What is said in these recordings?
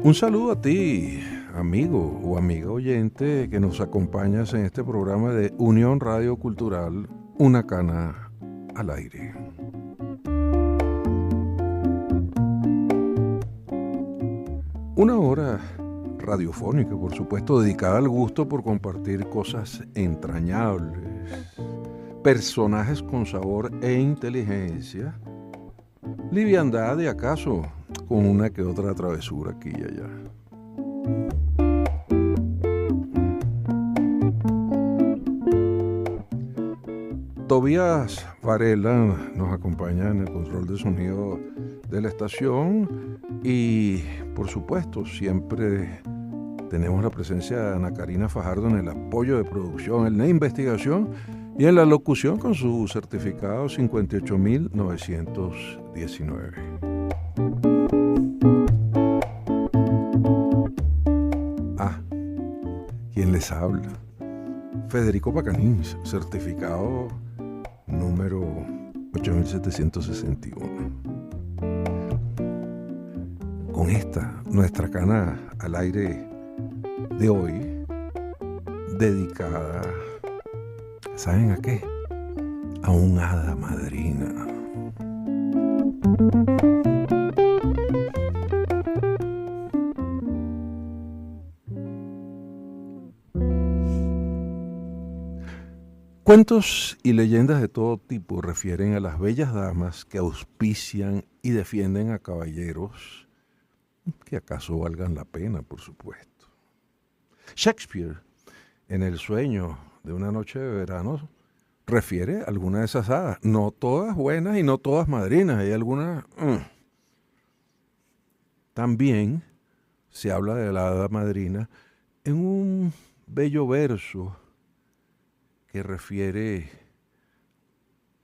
Un saludo a ti, amigo o amiga oyente que nos acompañas en este programa de Unión Radio Cultural, Una Cana al Aire. Una hora radiofónica, por supuesto, dedicada al gusto por compartir cosas entrañables, personajes con sabor e inteligencia, liviandad y acaso con una que otra travesura aquí y allá. Tobías Varela nos acompaña en el control de sonido de la estación y, por supuesto, siempre tenemos la presencia de Ana Karina Fajardo en el apoyo de producción, en la investigación y en la locución con su certificado 58.919. ¿Quién les habla? Federico Pacanins, certificado número 8761. Con esta, nuestra cana al aire de hoy, dedicada, ¿saben a qué? A un hada madrina. Cuentos y leyendas de todo tipo refieren a las bellas damas que auspician y defienden a caballeros que acaso valgan la pena, por supuesto. Shakespeare, en El sueño de una noche de verano, refiere a algunas de esas hadas. No todas buenas y no todas madrinas, hay algunas... También se habla de la hada madrina en un bello verso que refiere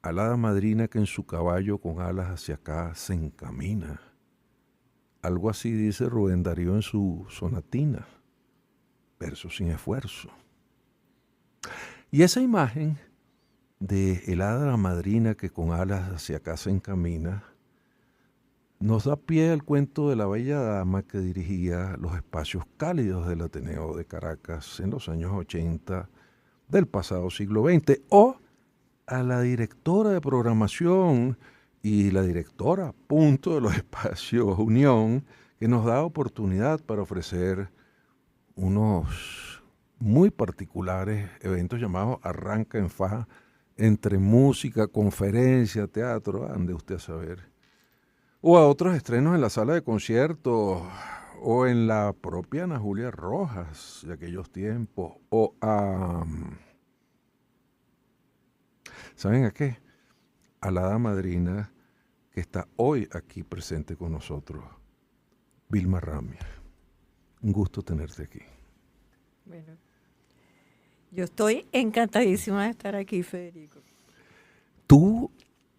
a la hada madrina que en su caballo con alas hacia acá se encamina. Algo así dice Rubén Darío en su sonatina, verso sin esfuerzo. Y esa imagen de el hada madrina que con alas hacia acá se encamina nos da pie al cuento de la bella dama que dirigía los espacios cálidos del Ateneo de Caracas en los años 80 del pasado siglo XX, o a la directora de programación y la directora, punto, de los espacios Unión, que nos da oportunidad para ofrecer unos muy particulares eventos llamados Arranca en Fa, entre música, conferencia, teatro, ande usted a saber, o a otros estrenos en la sala de conciertos, o en la propia Ana Julia Rojas de aquellos tiempos, o a... ¿Saben a qué? A la hada madrina que está hoy aquí presente con nosotros, Vilma Ramia. Un gusto tenerte aquí. Bueno, yo estoy encantadísima de estar aquí, Federico. Tú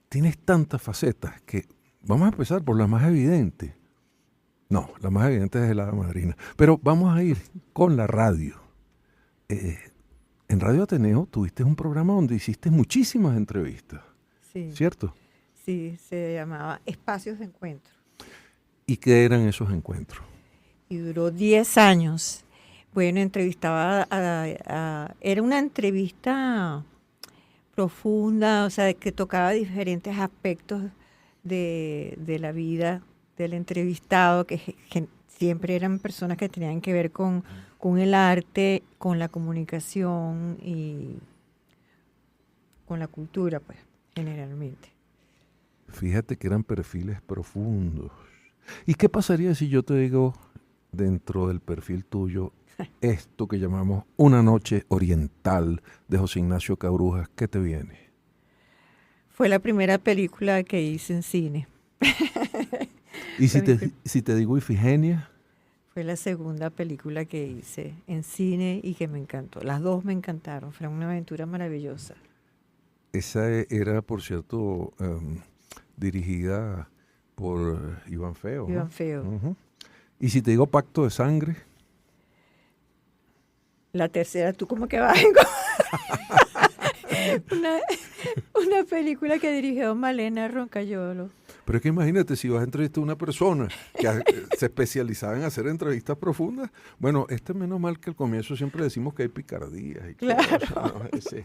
tienes tantas facetas que vamos a empezar por la más evidente. No, la más evidente es la hada madrina. Pero vamos a ir con la radio. En Radio Ateneo tuviste un programa donde hiciste muchísimas entrevistas. Sí. ¿Cierto? Sí, se llamaba Espacios de Encuentro. ¿Y qué eran esos encuentros? Y duró 10 años. Bueno, entrevistaba era una entrevista profunda, o sea, que tocaba diferentes aspectos de la vida del entrevistado, que siempre eran personas que tenían que ver con el arte, con la comunicación y con la cultura, pues, generalmente. Fíjate que eran perfiles profundos. ¿Y qué pasaría si yo te digo, dentro del perfil tuyo, esto que llamamos Una noche oriental de José Ignacio Cabrujas? ¿Qué te viene? Fue la primera película que hice en cine. ¿Y si te digo Ifigenia? Fue la segunda película que hice en cine y que me encantó. Las dos me encantaron, fue una aventura maravillosa. Esa era, por cierto, dirigida por Iván Feo, ¿no? Iván Feo. Uh-huh. ¿Y si te digo Pacto de Sangre? La tercera, ¿tú cómo que vas? una película que dirigió Malena Roncayolo. Pero es que imagínate, si vas a entrevistar a una persona que se especializaba en hacer entrevistas profundas, bueno, menos mal que al comienzo siempre decimos que hay picardías y Claro. cosas, ¿no?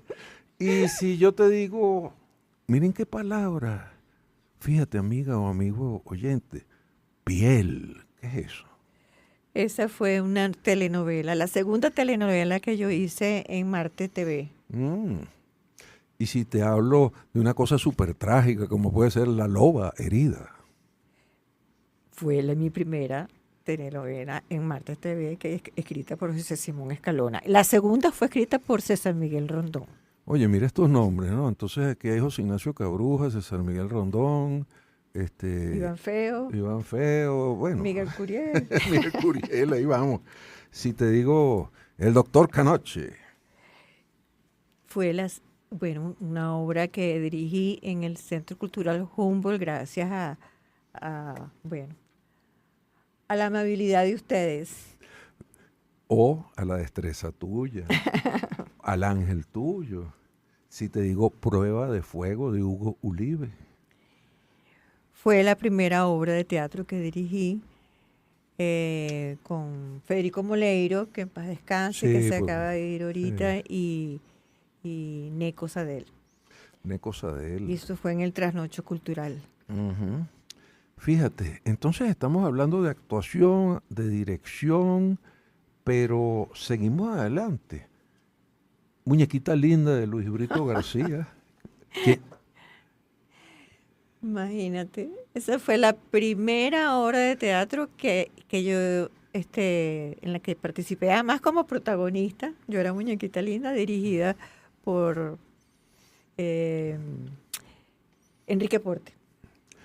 Y si yo te digo, miren qué palabra, fíjate amiga o amigo oyente, piel, ¿qué es eso? Esa fue una telenovela, la segunda telenovela que yo hice en Marte TV. Mm. Y si te hablo de una cosa súper trágica, como puede ser La loba herida. Fue mi primera telenovela en Marte TV, que es escrita por José Simón Escalona. La segunda fue escrita por César Miguel Rondón. Oye, mira estos nombres, ¿no? Entonces aquí hay José Ignacio Cabruja, César Miguel Rondón, Iván Feo, Iván Feo, bueno, Miguel Curiel. Miguel Curiel, ahí vamos. Si te digo el doctor Canoche. Fue una obra que dirigí en el Centro Cultural Humboldt gracias bueno, a la amabilidad de ustedes. O a la destreza tuya, al ángel tuyo. Si te digo Prueba de Fuego de Hugo Ulibe. Fue la primera obra de teatro que dirigí con Federico Moleiro, que en paz descanse, Sí, que se pues, acaba de ir ahorita, sí. y Neco Sadel. Neco Sadel. Y esto fue en el Trasnocho Cultural. Uh-huh. Fíjate, entonces estamos hablando de actuación, de dirección, pero seguimos adelante. Muñequita linda de Luis Brito García. que, Imagínate, esa fue la primera obra de teatro que yo en la que participé, además como protagonista. Yo era Muñequita Linda, dirigida por Enrique Porte.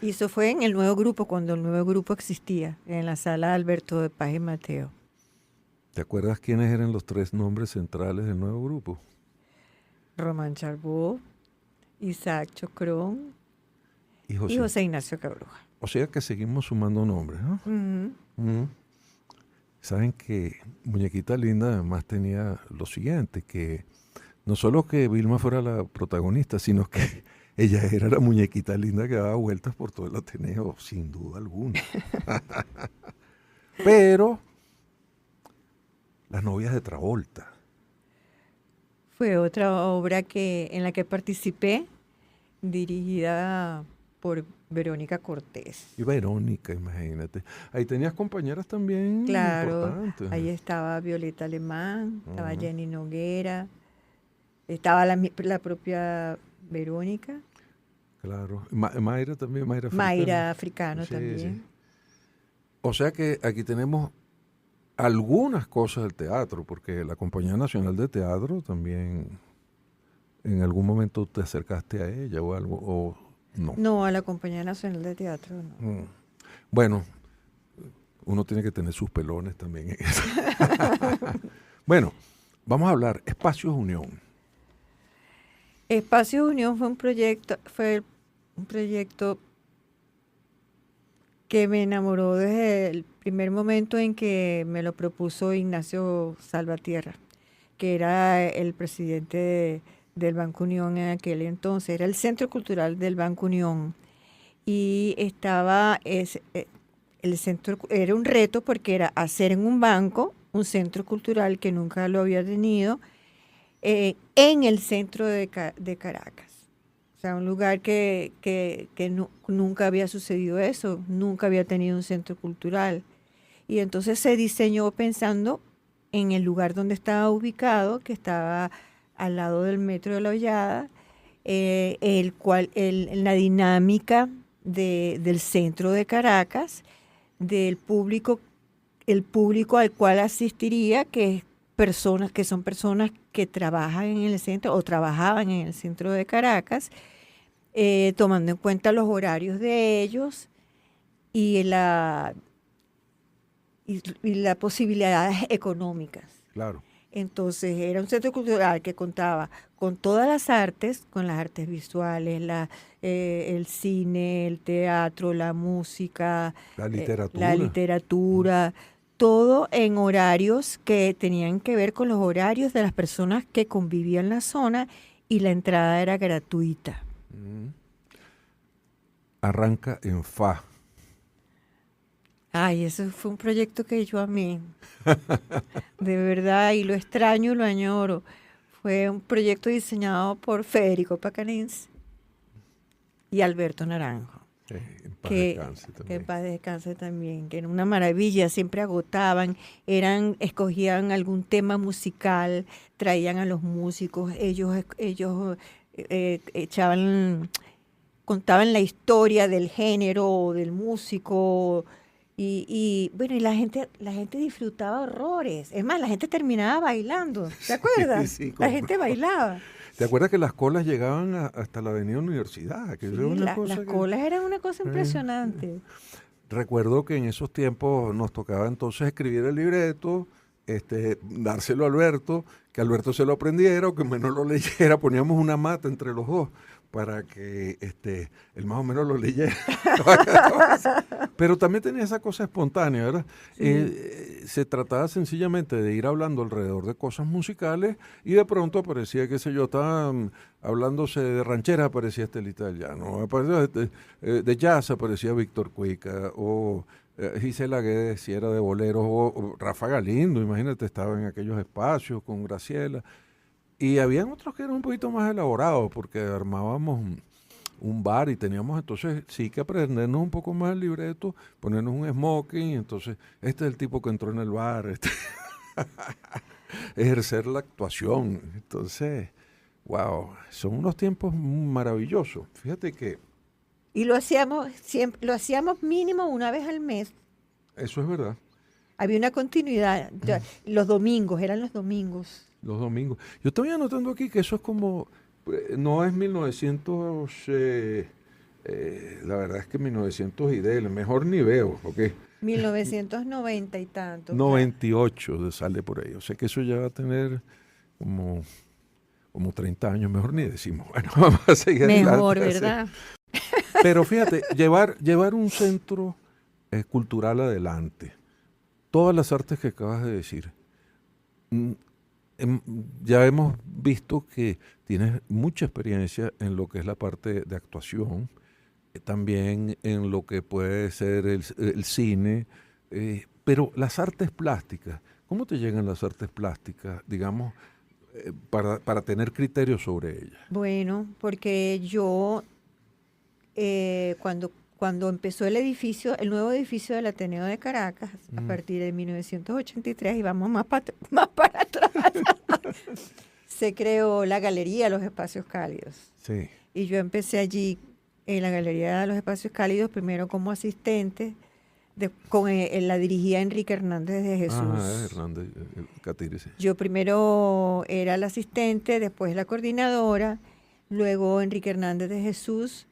Y eso fue en el Nuevo Grupo, cuando el Nuevo Grupo existía, en la sala Alberto de Paz y Mateo. ¿Te acuerdas quiénes eran los tres nombres centrales del nuevo grupo? Román Charbó, Isaac Chocrón y José Ignacio Cabruja. O sea que seguimos sumando nombres, ¿no? Uh-huh. Uh-huh. Saben que Muñequita Linda además tenía lo siguiente, que no solo que Vilma fuera la protagonista, sino que ella era la muñequita linda que daba vueltas por todo el Ateneo, sin duda alguna. Pero Las novias de Travolta. Fue otra obra en la que participé, dirigida por Verónica Cortés. Y Verónica, imagínate. Ahí tenías compañeras también importantes. Ahí estaba Violeta Alemán, estaba Jenny Noguera, estaba la propia Verónica. Claro. Mayra también, Mayra Africano. Mayra Africano Sí, también. sí. O sea que aquí tenemos algunas cosas del teatro, porque la Compañía Nacional de Teatro también, en algún momento te acercaste a ella o algo, o no. No, a la Compañía Nacional de Teatro no. Bueno, uno tiene que tener sus pelones también en eso. Bueno, vamos a hablar Espacios Unión. Espacios Unión fue un proyecto que me enamoró desde el primer momento en que me lo propuso Ignacio Salvatierra, que era el presidente del Banco Unión en aquel entonces. Era el Centro Cultural del Banco Unión. Y el centro, era un reto porque era hacer en un banco un centro cultural que nunca lo había tenido en el centro de Caracas. O sea, un lugar que nunca había sucedido eso, nunca había tenido un centro cultural. Y entonces se diseñó pensando en el lugar donde estaba ubicado, que estaba al lado del Metro de la Hollada, la dinámica del centro de Caracas, del público, el público al cual asistiría, que son personas que trabajan en el centro o trabajaban en el centro de Caracas, tomando en cuenta los horarios de ellos y las posibilidades económicas. Claro. Entonces era un centro cultural que contaba con todas las artes, con las artes visuales, el cine, el teatro, la música, la literatura, todo en horarios que tenían que ver con los horarios de las personas que convivían en la zona, y la entrada era gratuita. arranca en fa. Ay, eso fue un proyecto que yo amé. De verdad, y lo extraño y lo añoro. Fue un proyecto diseñado por Federico Pacanins y Alberto Naranjo. En paz Que descanse que en también. paz descanse también, que era una maravilla, siempre agotaban, escogían algún tema musical, traían a los músicos, ellos contaban la historia del género o del músico, y bueno, y la gente disfrutaba horrores. Es más, la gente terminaba bailando, ¿te acuerdas? Sí, La gente bailaba. ¿Te acuerdas que las colas llegaban hasta la Avenida Universidad? Que eso era Sí, una las cosa que... colas eran una cosa eh, impresionante. Recuerdo que en esos tiempos nos tocaba entonces escribir el libreto, dárselo a Alberto, que Alberto se lo aprendiera o que menos lo leyera, poníamos una mata entre los dos para que él más o menos lo leyera. Pero también tenía esa cosa espontánea, ¿verdad? Sí. Se trataba sencillamente de ir hablando alrededor de cosas musicales y de pronto aparecía, qué sé yo, estaban hablándose de ranchera, aparecía Estelita del Llano, aparecía de jazz, aparecía Víctor Cuica, o Gisela Guedes, si era de boleros, o Rafa Galindo, imagínate, estaba en aquellos espacios con Graciela. Y habían otros que eran un poquito más elaborados, porque armábamos un bar y teníamos entonces sí que aprendernos un poco más el libreto, ponernos un smoking, entonces este es el tipo que entró en el bar, ejercer la actuación. Entonces, wow, son unos tiempos maravillosos. Fíjate que Y lo hacíamos siempre, lo hacíamos mínimo una vez al mes. eso es verdad, Había una continuidad. Los domingos, eran los domingos. los domingos. Yo estoy anotando aquí que eso es como, no es 1900, la verdad es que 1900 y del mejor ni veo, ¿ok? 1990 y tanto, claro. 98 sale por ahí. O sea que eso ya va a tener como, como 30 años, mejor ni decimos. Bueno, vamos a seguir Mejor, adelante. ¿verdad? Pero fíjate, llevar un centro cultural adelante, todas las artes que acabas de decir, mm, em, ya hemos visto que tienes mucha experiencia en lo que es la parte de actuación, también en lo que puede ser el cine, pero las artes plásticas, ¿cómo te llegan las artes plásticas, digamos, para tener criterios sobre ellas? Bueno, porque yo, cuando empezó el edificio, el nuevo edificio del Ateneo de Caracas, a Mm, partir de 1983, y vamos más para atrás, se creó la Galería Los Espacios Cálidos. sí. Y yo empecé allí en la Galería de los Espacios Cálidos, primero como asistente, la dirigía Enrique Hernández de Jesús. Hernández, Catire, sí. Yo primero era la asistente, después la coordinadora, luego Enrique Hernández de Jesús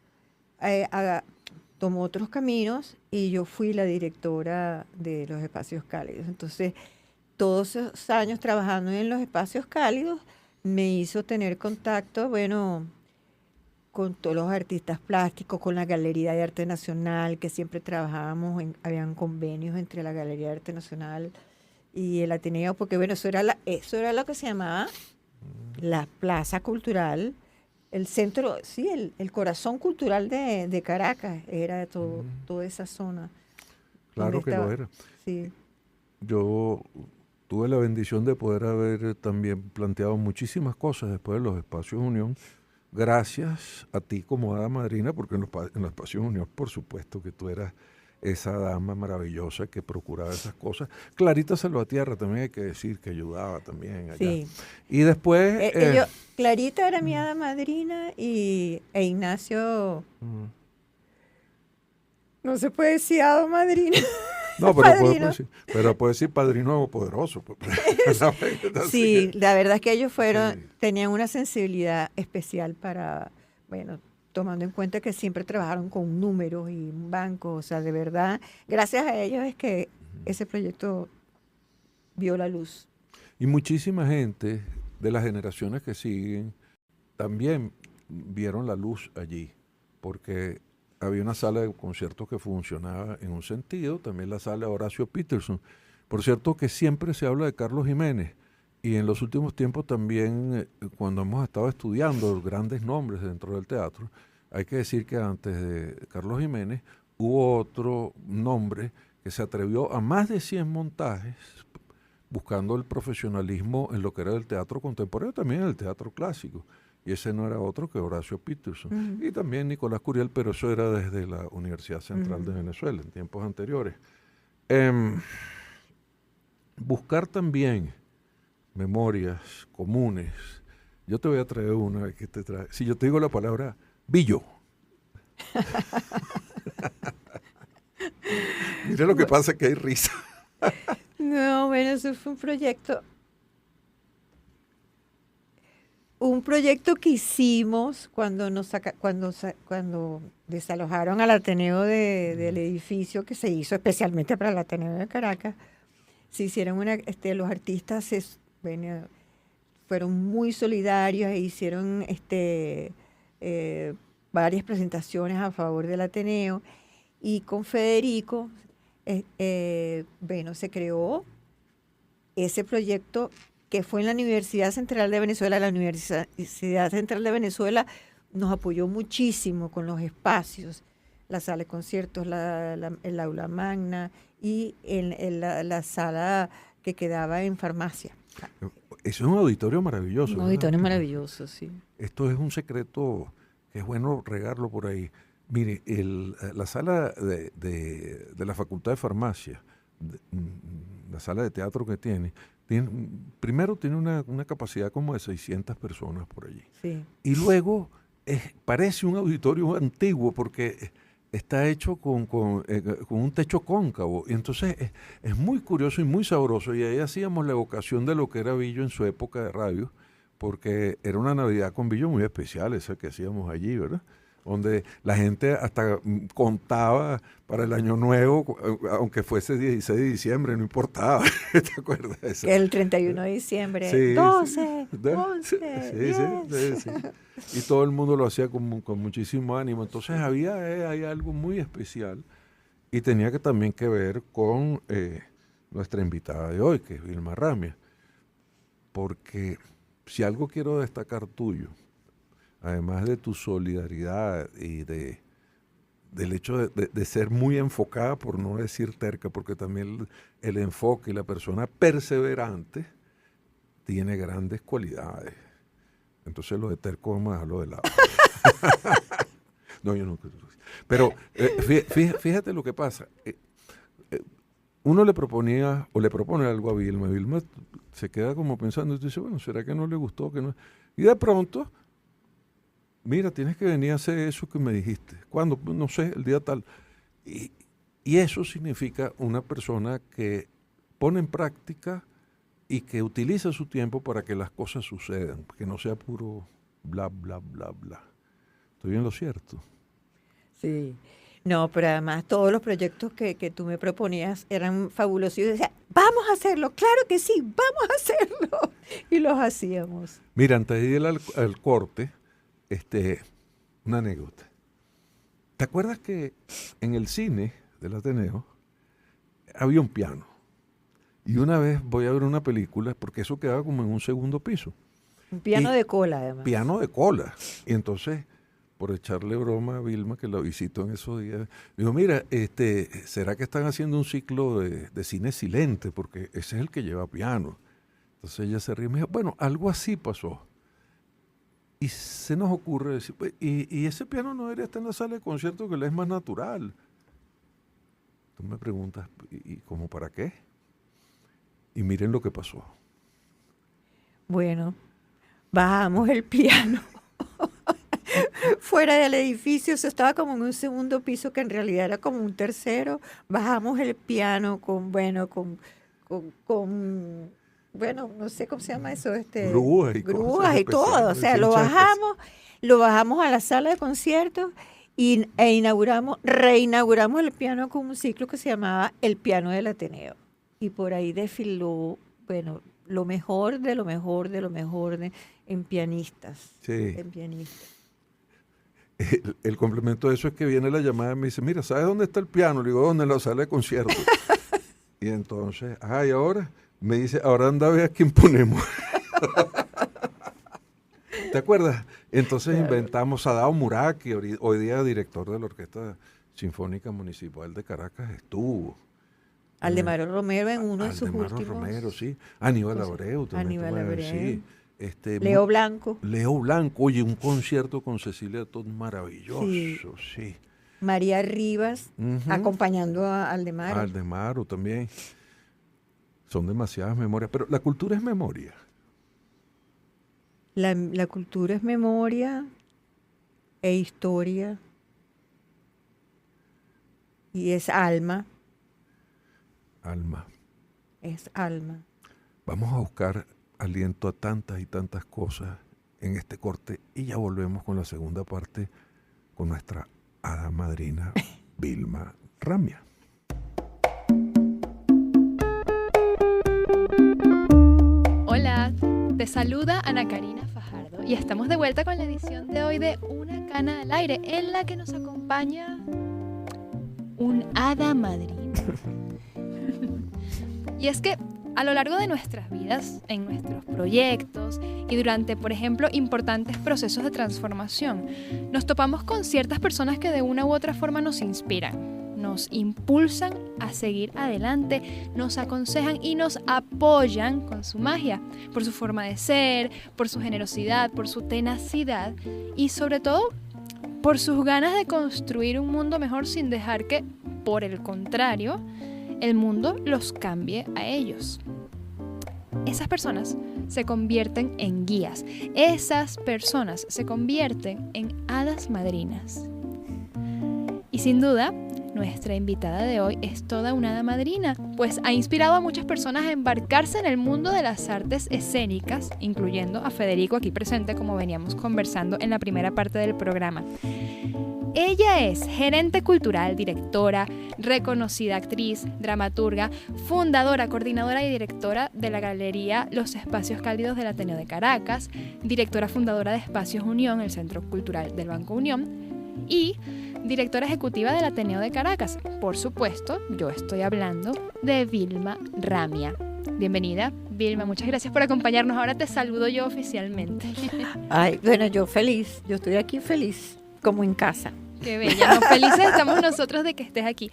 tomó otros caminos y yo fui la directora de los Espacios Cálidos. Entonces, todos esos años trabajando en los Espacios Cálidos me hizo tener contacto, bueno, con todos los artistas plásticos, con la Galería de Arte Nacional, que siempre trabajábamos, habían convenios entre la Galería de Arte Nacional y el Ateneo, porque bueno, eso era lo que se llamaba la Plaza Cultural, el centro, sí, el corazón cultural de Caracas, era de toda esa zona donde Claro que lo estaba. era. Sí, Yo tuve la bendición de poder haber también planteado muchísimas cosas después de los Espacios Unión, gracias a ti como hada madrina, porque en los Espacios Unión, por supuesto que tú eras esa dama maravillosa que procuraba esas cosas. Clarita Salvatierra también hay que decir que ayudaba también allá. sí. Y después... Clarita era mi hada madrina e Ignacio, mm, no se puede decir hada madrina. no, Padrino. pero puede decir padrino poderoso. Pues. Sí, la verdad es que ellos Sí. tenían una sensibilidad especial para, bueno, tomando en cuenta que siempre trabajaron con números y un banco, o sea, de verdad, gracias a ellos es que ese proyecto vio la luz. Y muchísima gente de las generaciones que siguen también vieron la luz allí, porque había una sala de conciertos que funcionaba en un sentido, también la sala Horacio Peterson. Por cierto que siempre se habla de Carlos Jiménez, y en los últimos tiempos también, cuando hemos estado estudiando los grandes nombres dentro del teatro, Hay que decir que antes de Carlos Jiménez hubo otro nombre que se atrevió a más de 100 montajes buscando el profesionalismo en lo que era el teatro contemporáneo, también en el teatro clásico. Y ese no era otro que Horacio Peterson. Y también Nicolás Curiel, pero eso era desde la Universidad Central de Venezuela, en tiempos anteriores. Buscar también memorias comunes. Yo te voy a traer una que te trae. Si yo te digo la palabra Billo. Mira lo que pasa, que hay risa. No, bueno, eso fue un proyecto que hicimos cuando cuando desalojaron al Ateneo del edificio que se hizo especialmente para el Ateneo de Caracas. Se hicieron los artistas fueron muy solidarios e hicieron varias presentaciones a favor del Ateneo, y con Federico se creó ese proyecto que fue en la Universidad Central de Venezuela. La Universidad Central de Venezuela nos apoyó muchísimo con los espacios, la sala de conciertos, el aula magna y la sala que quedaba en farmacia. Eso es un auditorio maravilloso. Un auditorio maravilloso, sí. Esto es un secreto que es bueno regarlo por ahí. Mire, la sala de la Facultad de Farmacia, la sala de teatro que primero tiene una capacidad como de 600 personas por allí. Sí. Y luego parece un auditorio antiguo porque está hecho con un techo cóncavo. Y entonces es muy curioso y muy sabroso. Y ahí hacíamos la evocación de lo que era Billo en su época de radio, porque era una Navidad con Billo muy especial, esa que hacíamos allí, ¿verdad? Donde la gente hasta contaba para el Año Nuevo, aunque fuese 16 de diciembre, no importaba. ¿Te acuerdas de eso? El 31 de diciembre, sí, 12, sí, 11, sí. Y todo el mundo lo hacía con muchísimo ánimo. Entonces hay algo muy especial, y tenía que también que ver con nuestra invitada de hoy, que es Vilma Ramia. Porque si algo quiero destacar tuyo, además de tu solidaridad y del hecho de ser muy enfocada, por no decir terca, porque también el enfoque y la persona perseverante tiene grandes cualidades. Entonces lo de terco vamos a dejarlo de lado. No, yo no. Pero fíjate lo que pasa. Uno le proponía o le propone algo a Vilma. Vilma se queda como pensando y dice, bueno, ¿será que no le gustó? Que no? Y de pronto, mira, tienes que venir a hacer eso que me dijiste. ¿Cuándo? No sé, el día tal. Y eso significa una persona que pone en práctica y que utiliza su tiempo para que las cosas sucedan, que no sea puro bla, bla, bla, bla. ¿Estoy en lo cierto? Sí. No, pero además todos los proyectos que tú me proponías eran fabulosos. Y yo decía, vamos a hacerlo, claro que sí, vamos a hacerlo. Y los hacíamos. Mira, antes de ir al corte, una anécdota. ¿Te acuerdas que en el cine del Ateneo había un piano? Y una vez voy a ver una película, porque eso quedaba como en un segundo piso. Un piano de cola, además. Piano de cola. Y entonces, por echarle broma a Vilma, que la visito en esos días, digo, mira, ¿será que están haciendo un ciclo de cine silente? Porque ese es el que lleva piano. Entonces ella se ríe y me dijo, bueno, algo así pasó. Y se nos ocurre decir, pues, y ese piano no debería estar en la sala de concierto, que le es más natural. Tú me preguntas, ¿y cómo para qué? Y miren lo que pasó. Bueno, bajamos el piano fuera del edificio. Eso estaba como en un segundo piso, que en realidad era como un tercero. Bajamos el piano con no sé cómo se llama eso, grúas y todo. O sea, lo bajamos a la sala de conciertos reinauguramos el piano con un ciclo que se llamaba El Piano del Ateneo. Y por ahí desfiló, bueno, lo mejor de lo mejor de lo mejor en pianistas. Sí. En pianistas. El complemento de eso es que viene la llamada y me dice, mira, ¿sabes dónde está el piano? Le digo, ¿dónde? En la sala de concierto. Y entonces, y ahora me dice, ahora anda a ver a quién ponemos. ¿te acuerdas? Entonces inventamos Sadao Murat, que hoy día director de la Orquesta Sinfónica Municipal de Caracas estuvo. Aldemaro Romero en uno de sus Aldemaro últimos. Romero, sí. Aníbal Abreu también. Aníbal Abreu. Sí. Leo Blanco. Leo Blanco, oye, un concierto con Cecilia Todd maravilloso, sí. María Rivas, acompañando a Aldemaro. Aldemaro también. Son demasiadas memorias, pero la cultura es memoria. La cultura es memoria e historia y es alma. Alma. Es alma. Vamos a buscar aliento a tantas y tantas cosas en este corte y ya volvemos con la segunda parte con nuestra hada madrina Vilma Ramia. Hola, te saluda Ana Karina Fajardo y estamos de vuelta con la edición de hoy de Una Cana al Aire, en la que nos acompaña un hada madrina. Y es que a lo largo de nuestras vidas, en nuestros proyectos y durante, por ejemplo, importantes procesos de transformación, nos topamos con ciertas personas que de una u otra forma nos inspiran, nos impulsan a seguir adelante, nos aconsejan y nos apoyan con su magia, por su forma de ser, por su generosidad, por su tenacidad y sobre todo por sus ganas de construir un mundo mejor sin dejar que, por el contrario, el mundo los cambie a ellos. Esas personas se convierten en guías. Esas personas se convierten en hadas madrinas. Y sin duda, nuestra invitada de hoy es toda una hada madrina, pues ha inspirado a muchas personas a embarcarse en el mundo de las artes escénicas, incluyendo a Federico aquí presente, como veníamos conversando en la primera parte del programa. Ella es gerente cultural, directora, reconocida actriz, dramaturga, fundadora, coordinadora y directora de la Galería Los Espacios Cálidos del Ateneo de Caracas, directora fundadora de Espacios Unión, el Centro Cultural del Banco Unión, y directora ejecutiva del Ateneo de Caracas. Por supuesto, yo estoy hablando de Vilma Ramia. Bienvenida, Vilma, muchas gracias por acompañarnos. Ahora te saludo yo oficialmente. Ay, bueno, yo feliz, yo estoy aquí feliz, como en casa. Qué bella, felices estamos nosotros de que estés aquí.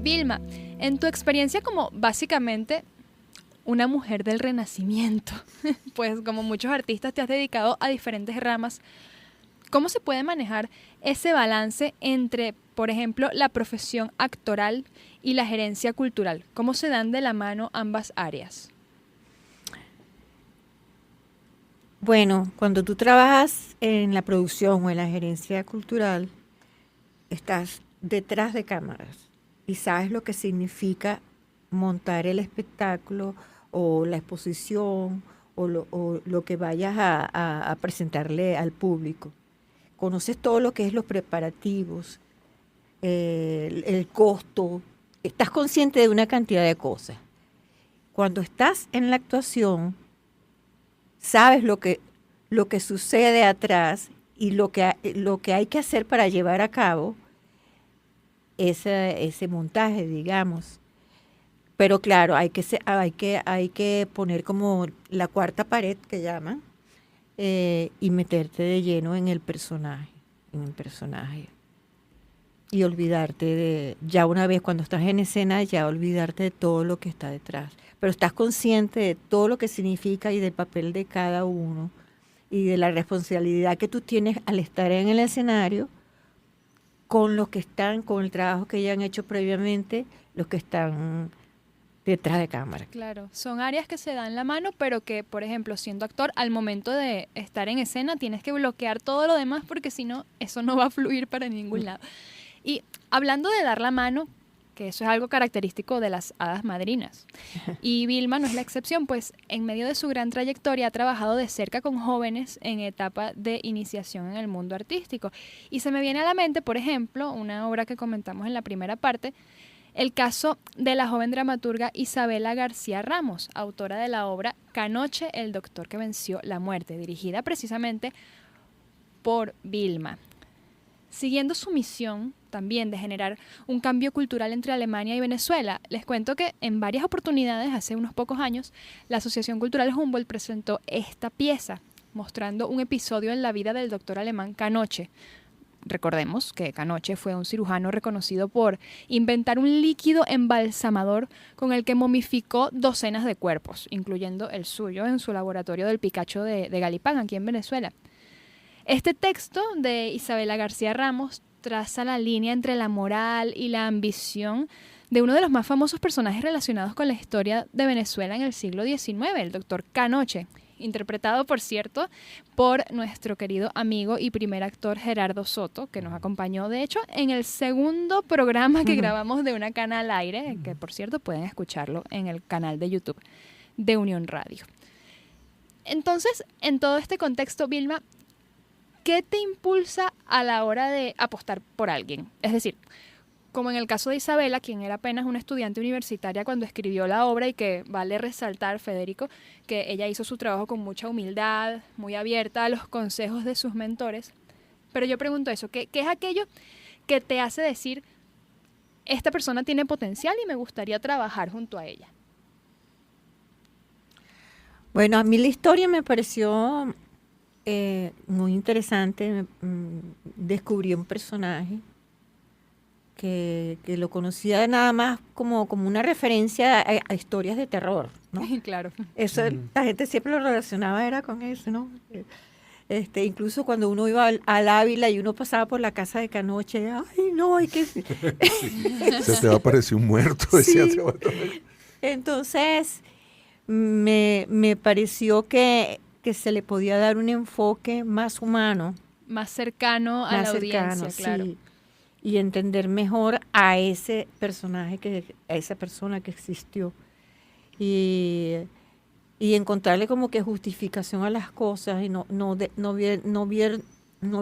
Vilma, en tu experiencia como básicamente una mujer del Renacimiento, pues como muchos artistas te has dedicado a diferentes ramas, ¿cómo se puede manejar ese balance entre, por ejemplo, la profesión actoral y la gerencia cultural? ¿Cómo se dan de la mano ambas áreas? Bueno, cuando tú trabajas en la producción o en la gerencia cultural, estás detrás de cámaras y sabes lo que significa montar el espectáculo o la exposición o lo que vayas a presentarle al público. Conoces todo lo que es los preparativos, el costo, estás consciente de una cantidad de cosas. Cuando estás en la actuación, sabes lo que sucede atrás y lo que hay que hacer para llevar a cabo ese montaje, digamos. Pero claro, hay que poner como la cuarta pared que llaman y meterte de lleno en el personaje. Y olvidarte ya una vez cuando estás en escena, ya olvidarte de todo lo que está detrás. Pero estás consciente de todo lo que significa y del papel de cada uno y de la responsabilidad que tú tienes al estar en el escenario con los que están, con el trabajo que ya han hecho previamente, los que están detrás de cámara. Claro, son áreas que se dan la mano, pero que, por ejemplo, siendo actor, al momento de estar en escena tienes que bloquear todo lo demás porque si no, eso no va a fluir para ningún lado. Y hablando de dar la mano, que eso es algo característico de las hadas madrinas. Y Vilma no es la excepción, pues en medio de su gran trayectoria ha trabajado de cerca con jóvenes en etapa de iniciación en el mundo artístico. Y se me viene a la mente, por ejemplo, una obra que comentamos en la primera parte, el caso de la joven dramaturga Isabela García Ramos, autora de la obra Canoche, el doctor que venció la muerte, dirigida precisamente por Vilma. Siguiendo su misión también de generar un cambio cultural entre Alemania y Venezuela, les cuento que en varias oportunidades, hace unos pocos años, la Asociación Cultural Humboldt presentó esta pieza, mostrando un episodio en la vida del doctor alemán Canoche. Recordemos que Canoche fue un cirujano reconocido por inventar un líquido embalsamador con el que momificó docenas de cuerpos, incluyendo el suyo en su laboratorio del Picacho de Galipán, aquí en Venezuela. Este texto de Isabela García Ramos traza la línea entre la moral y la ambición de uno de los más famosos personajes relacionados con la historia de Venezuela en el siglo XIX, el doctor Canoche, interpretado, por cierto, por nuestro querido amigo y primer actor Gerardo Soto, que nos acompañó, de hecho, en el segundo programa que grabamos de Una Cana al Aire, que, por cierto, pueden escucharlo en el canal de YouTube de Unión Radio. Entonces, en todo este contexto, Vilma, ¿qué te impulsa a la hora de apostar por alguien? Es decir, como en el caso de Isabela, quien era apenas una estudiante universitaria cuando escribió la obra, y que vale resaltar, Federico, que ella hizo su trabajo con mucha humildad, muy abierta a los consejos de sus mentores. Pero yo pregunto eso, ¿qué es aquello que te hace decir, esta persona tiene potencial y me gustaría trabajar junto a ella? Bueno, a mí la historia me pareció muy interesante. Descubrí un personaje que lo conocía nada más como una referencia a historias de terror, ¿no? Claro. Eso, la gente siempre lo relacionaba era con eso, ¿no? Incluso cuando uno iba al Ávila y uno pasaba por la casa de Canoche, ay, no, hay que... Sí. Se te va a parecer un muerto, decía. Sí. Entonces, me pareció que se le podía dar un enfoque más humano. Más cercano a la audiencia, claro. Sí. Y entender mejor a ese personaje, a esa persona que existió. Y encontrarle como que justificación a las cosas y no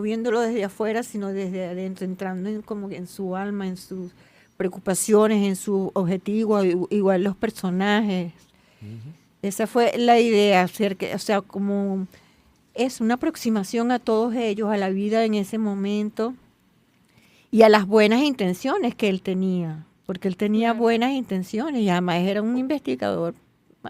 viéndolo desde afuera, sino desde adentro, entrando como en su alma, en sus preocupaciones, en su objetivo, igual los personajes. Uh-huh. Esa fue la idea, como es una aproximación a todos ellos, a la vida en ese momento y a las buenas intenciones que él tenía, porque él tenía buenas intenciones y además era un investigador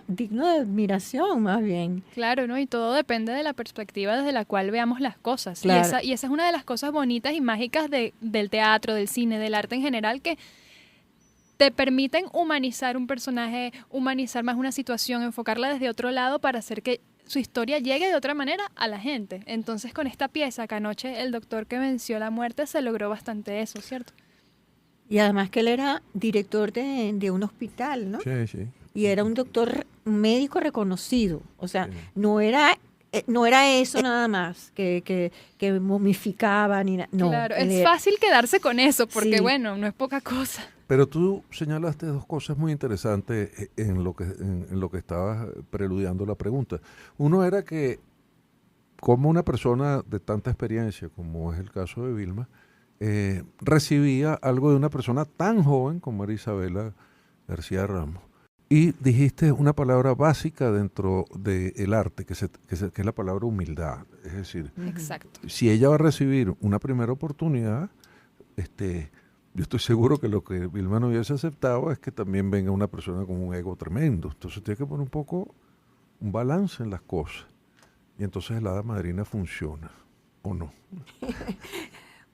digno de admiración, más bien. Claro, ¿no? Y todo depende de la perspectiva desde la cual veamos las cosas. Claro. Y esa es una de las cosas bonitas y mágicas del teatro, del cine, del arte en general, que te permiten humanizar un personaje, humanizar más una situación, enfocarla desde otro lado para hacer que su historia llegue de otra manera a la gente. Entonces, con esta pieza, Canoche, el doctor que venció la muerte, se logró bastante eso, ¿cierto? Y además que él era director de un hospital, ¿no? Sí, sí. Y era un doctor médico reconocido. O sea, sí. no era eso nada más, que momificaba ni nada. No, claro, es fácil quedarse con eso, porque sí. Bueno, no es poca cosa. Pero tú señalaste dos cosas muy interesantes en lo que estabas preludiando la pregunta. Uno era que como una persona de tanta experiencia, como es el caso de Vilma, recibía algo de una persona tan joven como era Isabela García Ramos. Y dijiste una palabra básica dentro del arte, que es la palabra humildad. Es decir, exacto. Si ella va a recibir una primera oportunidad, yo estoy seguro que lo que Vilma no hubiese aceptado es que también venga una persona con un ego tremendo. Entonces tiene que poner un poco un balance en las cosas. Y entonces la hada madrina funciona, ¿o no?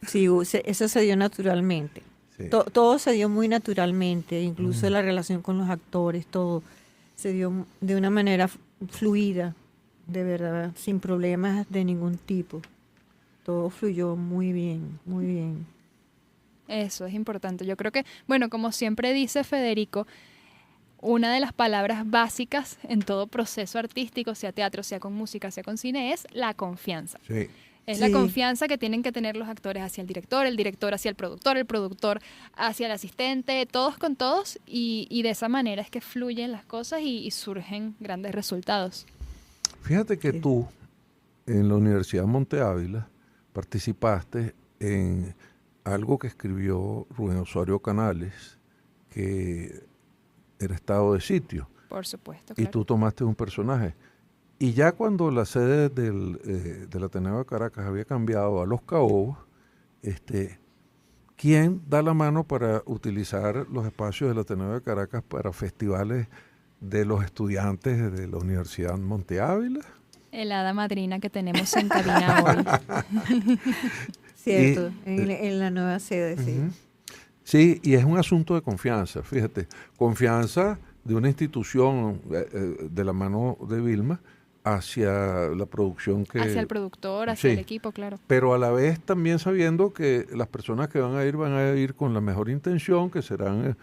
Sí, eso se dio naturalmente. Sí. Todo se dio muy naturalmente, incluso la relación con los actores, todo se dio de una manera fluida, de verdad, sin problemas de ningún tipo. Todo fluyó muy bien, muy bien. Eso es importante. Yo creo que, bueno, como siempre dice Federico, una de las palabras básicas en todo proceso artístico, sea teatro, sea con música, sea con cine, es la confianza. Sí. Es la confianza que tienen que tener los actores hacia el director hacia el productor hacia el asistente, todos con todos, y de esa manera es que fluyen las cosas y surgen grandes resultados. Fíjate que tú, en la Universidad Monte Ávila, participaste en algo que escribió Rubén Osorio Canales, que era Estado de Sitio. Por supuesto, claro. Y tú tomaste un personaje. Y ya cuando la sede del Ateneo de Caracas había cambiado a Los Caobos, ¿quién da la mano para utilizar los espacios del Ateneo de Caracas para festivales de los estudiantes de la Universidad Monte Ávila? El hada madrina que tenemos en cabina hoy. Cierto, en la nueva sede, sí. Uh-huh. Sí, y es un asunto de confianza, fíjate, confianza de una institución de la mano de Vilma hacia la producción que... Hacia el productor, hacia sí, el equipo, claro. pero a la vez también sabiendo que las personas que van a ir con la mejor intención, que serán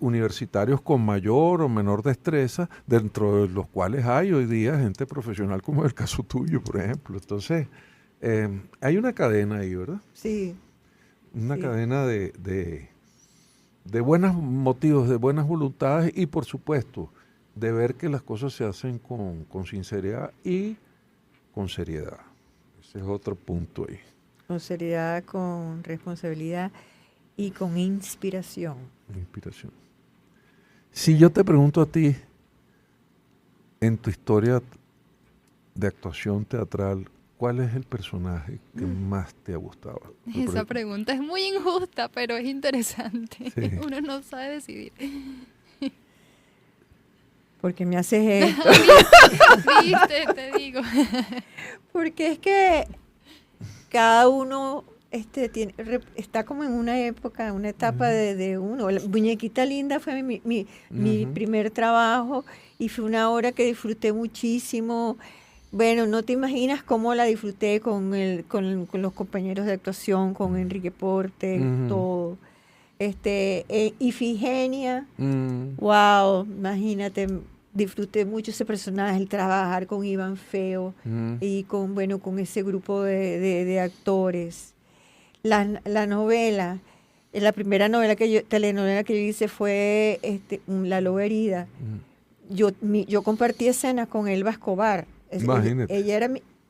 universitarios con mayor o menor destreza, dentro de los cuales hay hoy día gente profesional como el caso tuyo, por ejemplo. Entonces, hay una cadena ahí, ¿verdad? Sí. Una cadena de buenos motivos, de buenas voluntades y, por supuesto, de ver que las cosas se hacen con sinceridad y con seriedad. Ese es otro punto ahí. Con seriedad, con responsabilidad y con inspiración. Inspiración. Si yo te pregunto a ti, en tu historia de actuación teatral, ¿cuál es el personaje que más te ha gustado? Esa pregunta es muy injusta, pero es interesante. Sí. Uno no sabe decidir. Porque me haces esto. Viste, te digo. Porque es que cada uno está como en una época, una etapa de uno. La Muñequita Linda fue mi primer trabajo y fue una obra que disfruté muchísimo. Bueno, no te imaginas cómo la disfruté con los compañeros de actuación, con Enrique Porte, todo. Ifigenia, wow, imagínate, disfruté mucho ese personaje, el trabajar con Iván Feo y con ese grupo de actores. La novela, la primera telenovela que yo hice fue La Loba Herida. Yo compartí escenas con Elba Escobar. Imagínate.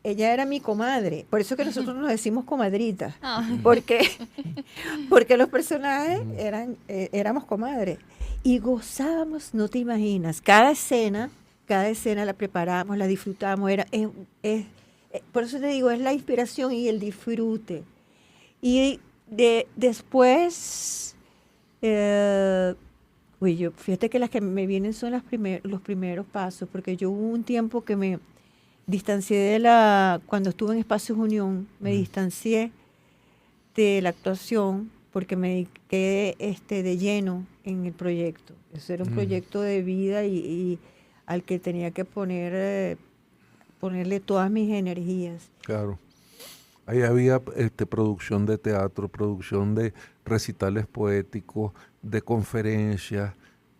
Ella era mi comadre, por eso que nosotros nos decimos comadritas, porque los personajes éramos comadres y gozábamos, no te imaginas, cada escena la preparamos, la disfrutamos, por eso te digo, es la inspiración y el disfrute. Y después, fíjate que las que me vienen son los primeros pasos, porque yo hubo un tiempo que me distancié cuando estuve en Espacios Unión, me distancié de la actuación porque me dediqué de lleno en el proyecto. Ese era un proyecto de vida y al que tenía que ponerle todas mis energías. Claro. Ahí había producción de teatro, producción de recitales poéticos, de conferencias,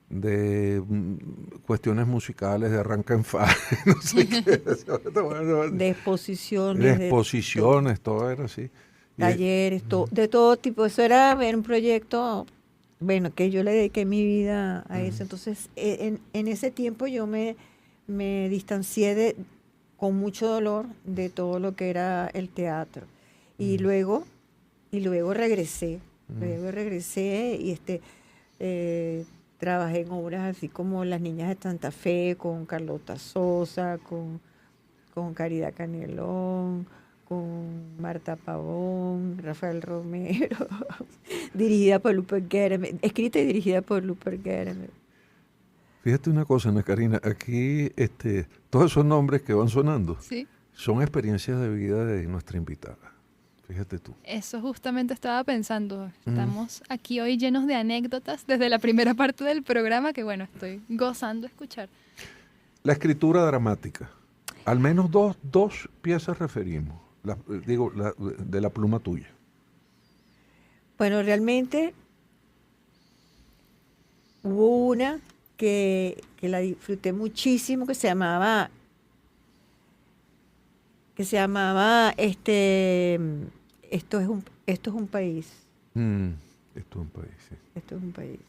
de cuestiones musicales, de arranca en fa, no sé qué. De exposiciones. De exposiciones, todo era así. Talleres, de todo tipo. Eso era ver un proyecto, que yo le dediqué mi vida a eso. Entonces, en ese tiempo yo me distancié con mucho dolor de todo lo que era el teatro. Y luego regresé. Luego regresé y trabajé en obras así como Las Niñas de Santa Fe, con Carlota Sosa, con Caridad Canelón, con Marta Pavón, Rafael Romero, dirigida por Rupert Gueremer, escrita y dirigida por Rupert Gueremer. Fíjate una cosa, Ana Karina, aquí todos esos nombres que van sonando son experiencias de vida de nuestra invitada. Fíjate tú. Eso justamente estaba pensando. Estamos aquí hoy llenos de anécdotas desde la primera parte del programa que, estoy gozando escuchar. La escritura dramática. Al menos dos piezas referimos. De la pluma tuya. Bueno, realmente hubo una que la disfruté muchísimo, que se llamaba Esto es un país. Esto es un país, sí. Esto es un país.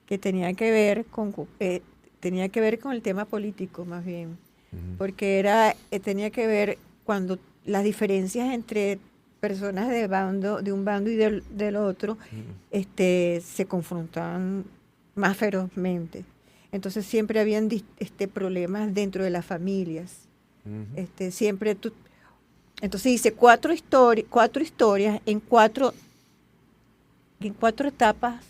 Que tenía que ver con el tema político, más bien. Porque tenía que ver cuando las diferencias entre personas de un bando y del otro se confrontaban más ferozmente. Entonces siempre habían problemas dentro de las familias. Entonces hice cuatro historias en cuatro etapas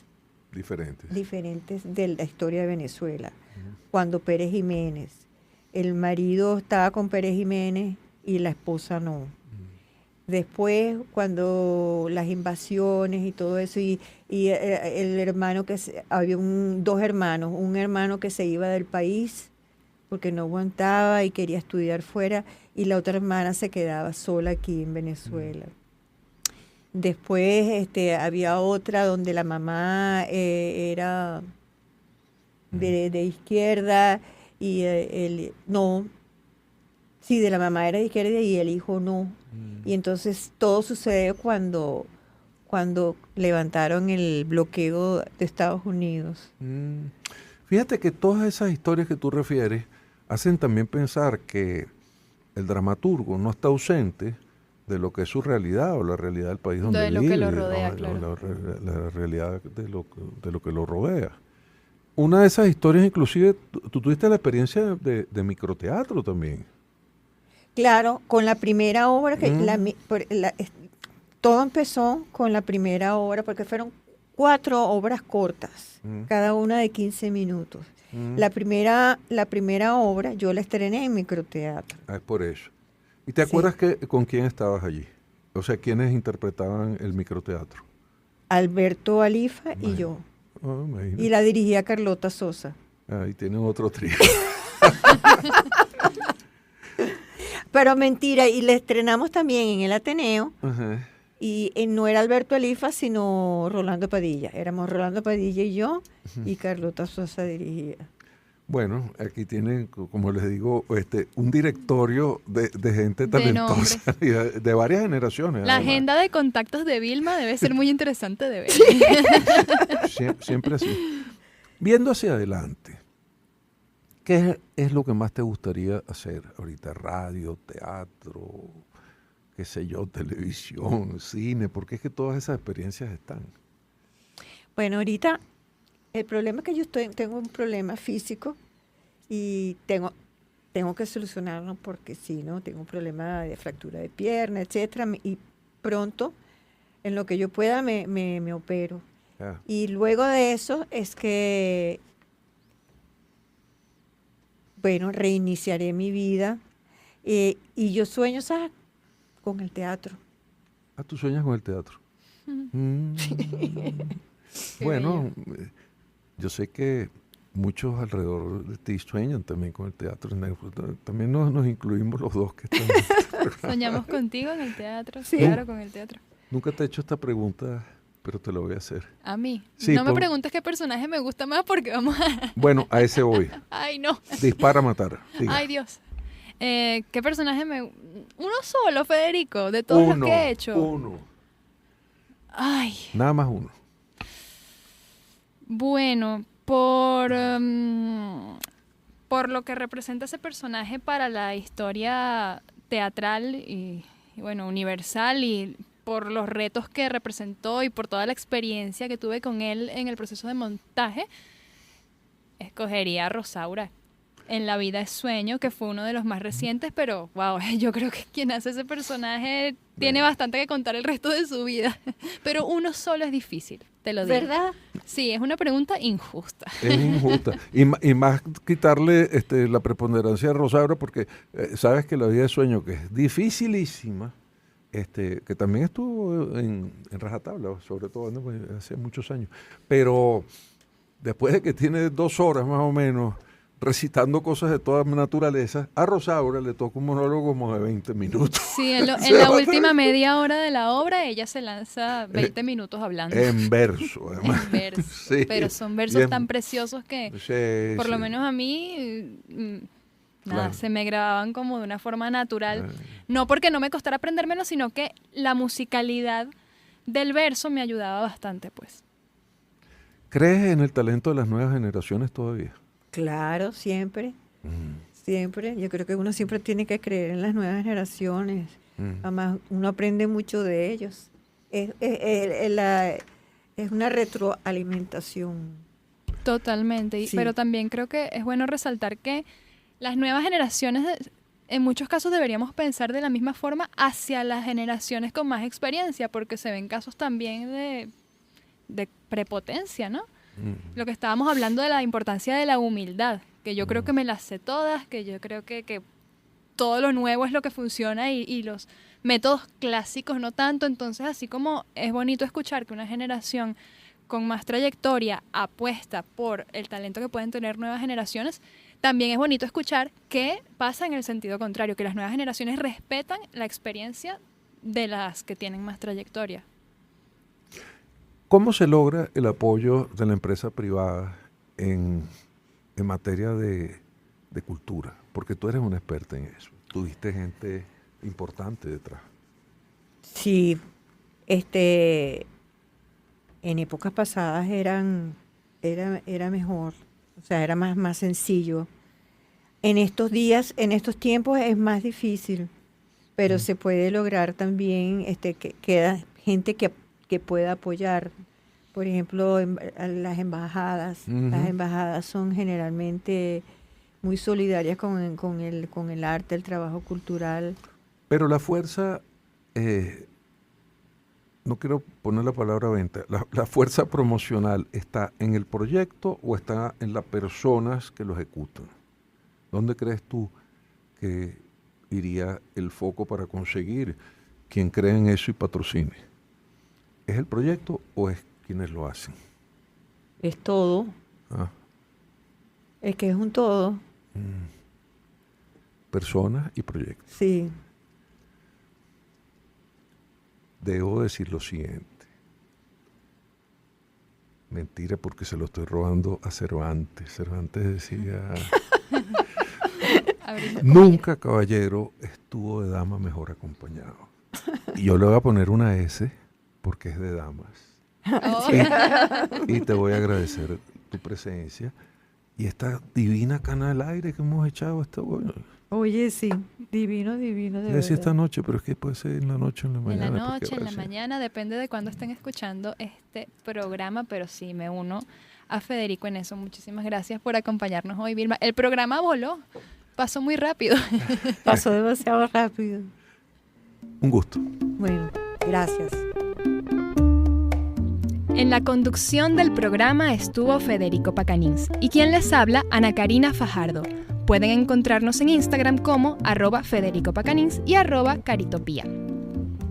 diferentes de la historia de Venezuela. Cuando Pérez Jiménez, el marido estaba con Pérez Jiménez y la esposa no. Después, cuando las invasiones y todo eso, y el hermano había dos hermanos, un hermano que se iba del país porque no aguantaba y quería estudiar fuera, y la otra hermana se quedaba sola aquí en Venezuela. Después había otra donde la mamá era de izquierda y de la mamá era de izquierda y el hijo no. Y entonces todo sucedió cuando levantaron el bloqueo de Estados Unidos. Fíjate que todas esas historias que tú refieres hacen también pensar que el dramaturgo no está ausente de lo que es su realidad o la realidad del país donde vive. De lo que lo rodea, claro. La realidad de lo que lo rodea. Una de esas historias, inclusive, tú tuviste la experiencia de microteatro también. Claro, con la primera obra, todo empezó con la primera obra, porque fueron 4 obras cortas, cada una de 15 minutos. La primera obra yo la estrené en microteatro. Es por eso. ¿Y te acuerdas con quién estabas allí? O sea, ¿quiénes interpretaban el microteatro? Alberto Alifa y yo. Y la dirigía Carlota Sosa. Ahí tienen otro trío. Pero mentira, y la estrenamos también en el Ateneo. Ajá. Y no era Alberto Alifa, sino Rolando Padilla. Éramos Rolando Padilla y yo, y Carlota Sosa dirigía. Bueno, aquí tienen, como les digo, un directorio de gente talentosa y de varias generaciones. La agenda de contactos de Vilma debe ser muy interesante de ver. Siempre así. Viendo hacia adelante, ¿qué es lo que más te gustaría hacer ahorita? Radio, teatro, qué sé yo, televisión, cine, porque es que todas esas experiencias están. Bueno, ahorita el problema es que yo tengo un problema físico y tengo que solucionarlo porque si no, tengo un problema de fractura de pierna, etcétera, y pronto, en lo que yo pueda, me opero. Yeah. Y luego de eso es que, bueno, reiniciaré mi vida y yo sueño, ¿sabes?, con el teatro. Ah, ¿tú sueñas con el teatro? Bueno, yo sé que muchos alrededor de ti sueñan también con el teatro. También nos incluimos los dos que estamos. Soñamos contigo en el teatro, sí. Claro, con el teatro. Nunca te he hecho esta pregunta, pero te lo voy a hacer. ¿A mí? Sí, no me preguntes qué personaje me gusta más porque vamos a... Bueno, a ese voy. Ay, no. Dispara a matar. Diga. Ay, Dios. ¿Qué personaje Uno solo, Federico, de todos los que he hecho. Uno. Ay. Nada más uno. Bueno, por lo que representa ese personaje para la historia teatral y bueno, universal, y por los retos que representó y por toda la experiencia que tuve con él en el proceso de montaje, escogería a Rosaura en La vida es sueño, que fue uno de los más recientes, pero wow, yo creo que quien hace ese personaje tiene bastante que contar el resto de su vida. Pero uno solo es difícil, te lo digo. ¿Verdad? Sí, es una pregunta injusta. Es injusta. Y más quitarle la preponderancia a Rosaura, porque sabes que La vida es sueño, que es dificilísima, que también estuvo en rajatabla, sobre todo hace muchos años. Pero después de que tiene 2 horas más o menos recitando cosas de toda naturaleza, a Rosaura le toca un monólogo como de 20 minutos. Sí, en la última media hora de la obra ella se lanza 20 minutos hablando. En verso, además. En verso. Sí. Pero son versos tan preciosos que, sí, por lo menos a mí, Claro. se me grababan como de una forma natural. No porque no me costara aprendérmelo, sino que la musicalidad del verso me ayudaba bastante, pues. ¿Crees en el talento de las nuevas generaciones todavía? Claro, siempre. Siempre. Yo creo que uno siempre tiene que creer en las nuevas generaciones. Además, uno aprende mucho de ellos. Es una retroalimentación. Totalmente. Sí. Pero también creo que es bueno resaltar que las nuevas generaciones, en muchos casos deberíamos pensar de la misma forma hacia las generaciones con más experiencia, porque se ven casos también de prepotencia, ¿no? Lo que estábamos hablando de la importancia de la humildad, que yo creo que me las sé todas, que yo creo que todo lo nuevo es lo que funciona y los métodos clásicos no tanto. Entonces, así como es bonito escuchar que una generación con más trayectoria apuesta por el talento que pueden tener nuevas generaciones, también es bonito escuchar que pasa en el sentido contrario, que las nuevas generaciones respetan la experiencia de las que tienen más trayectoria. ¿Cómo se logra el apoyo de la empresa privada en materia de cultura? Porque tú eres una experta en eso. Tuviste gente importante detrás. Sí, en épocas pasadas era mejor, o sea, era más sencillo. En estos tiempos es más difícil, pero se puede lograr también que queda gente que pueda apoyar. Por ejemplo, a las embajadas. Las embajadas son generalmente muy solidarias con el arte, el trabajo cultural. Pero la fuerza, no quiero poner la palabra venta, la fuerza promocional ¿está en el proyecto o está en las personas que lo ejecutan? ¿Dónde crees tú que iría el foco para conseguir quien cree en eso y patrocine? ¿Es el proyecto o es quienes lo hacen? Es todo. Es que es un todo. Personas y proyectos. Sí. Debo decir lo siguiente. Mentira, porque se lo estoy robando a Cervantes. Cervantes decía... Nunca caballero estuvo de dama mejor acompañado. Y yo le voy a poner una S porque es de damas. Oh. Y te voy a agradecer tu presencia y esta divina cana al aire que hemos echado esta bueno. Oye, sí, divino, de verdad. Decía esta noche, pero es que puede ser en la noche o en la mañana. En la noche, en la mañana, depende de cuándo estén escuchando este programa, pero sí, me uno a Federico en eso. Muchísimas gracias por acompañarnos hoy, Vilma. El programa voló, pasó muy rápido. Pasó demasiado rápido. Un gusto. Bueno, gracias. En la conducción del programa estuvo Federico Pacanins y quien les habla, Ana Karina Fajardo. Pueden encontrarnos en Instagram como @FedericoPacanins y @Caritopía.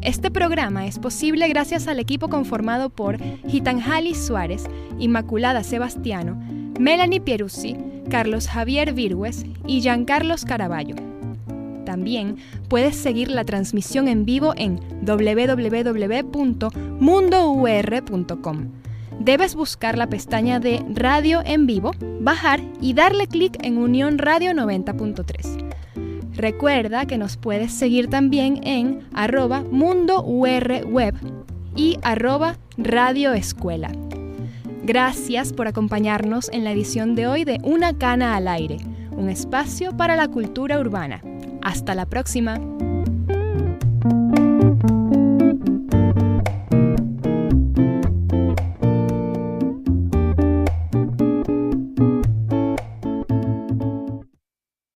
Este programa es posible gracias al equipo conformado por Gitanjali Suárez, Inmaculada Sebastiano, Melanie Pieruzzi, Carlos Javier Virgües y Giancarlos Caraballo. También puedes seguir la transmisión en vivo en www.mundour.com. Debes buscar la pestaña de Radio en Vivo, bajar y darle clic en Unión Radio 90.3. Recuerda que nos puedes seguir también en @mundourweb y @radioescuela. Gracias por acompañarnos en la edición de hoy de Una Cana al Aire, un espacio para la cultura urbana. Hasta la próxima.